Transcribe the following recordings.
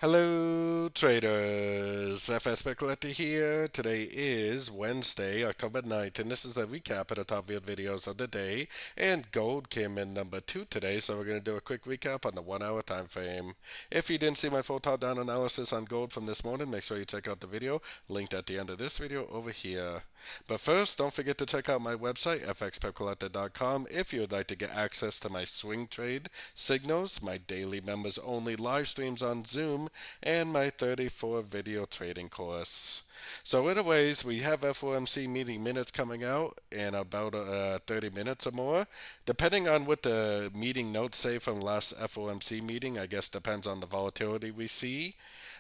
Hello, traders. FX Pip Collector here. Today is Wednesday, October 9th, and this is a recap of the top viewed videos of the day. And gold came in number 2 today, so we're going to do a quick recap on the 1 hour time frame. If you didn't see my full top down analysis on gold from this morning, make sure you check out the video linked at the end of this video over here. But first, don't forget to check out my website, fxpipcollector.com, if you would like to get access to my swing trade signals, my daily members only live streams on Zoom, and my 34 video trading course. So anyways, we have FOMC meeting minutes coming out in about 30 minutes or more. Depending on what the meeting notes say from last FOMC meeting, I guess depends on the volatility we see.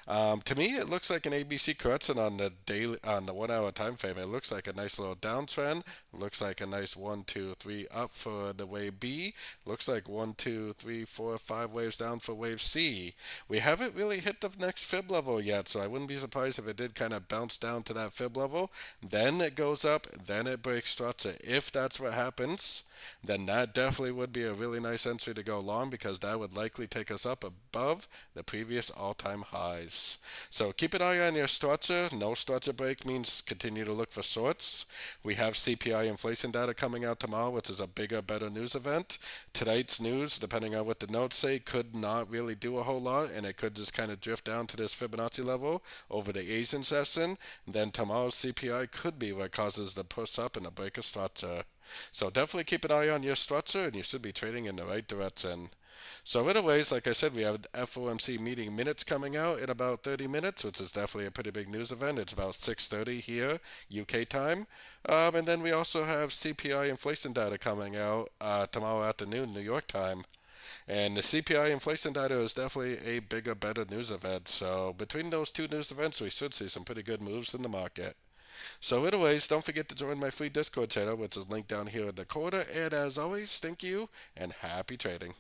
To me, it looks like an ABC correction on the daily, on the 1 hour time frame. It looks like a nice little downtrend. Looks like a nice 1, 2, 3 up for the wave B. Looks like 1, 2, 3, 4, 5 waves down for wave C. We haven't really hit the next fib level yet, so I wouldn't be surprised if it did kind of bounce down to that fib level. Then it goes up, then it breaks structure. If that's what happens, then that definitely would be a really nice entry to go long because that would likely take us up above the previous all-time highs. So keep an eye on your structure. No structure break means continue to look for shorts. We have CPI inflation data coming out tomorrow, which is a bigger, better news event. Tonight's news, depending on what the notes say, could not really do a whole lot, and it could just kind of drift down to this Fibonacci level over the Asian session. Then tomorrow's CPI could be what causes the push up and the break of structure. So definitely keep an eye on your structure and you should be trading in the right direction. So anyways, like I said, we have FOMC meeting minutes coming out in about 30 minutes, which is definitely a pretty big news event. It's about 6:30 here, UK time. And then we also have CPI inflation data coming out tomorrow afternoon, New York time. And the CPI inflation data is definitely a bigger, better news event. So between those two news events, we should see some pretty good moves in the market. So anyways, don't forget to join my free Discord channel, which is linked down here in the corner. And as always, thank you and happy trading.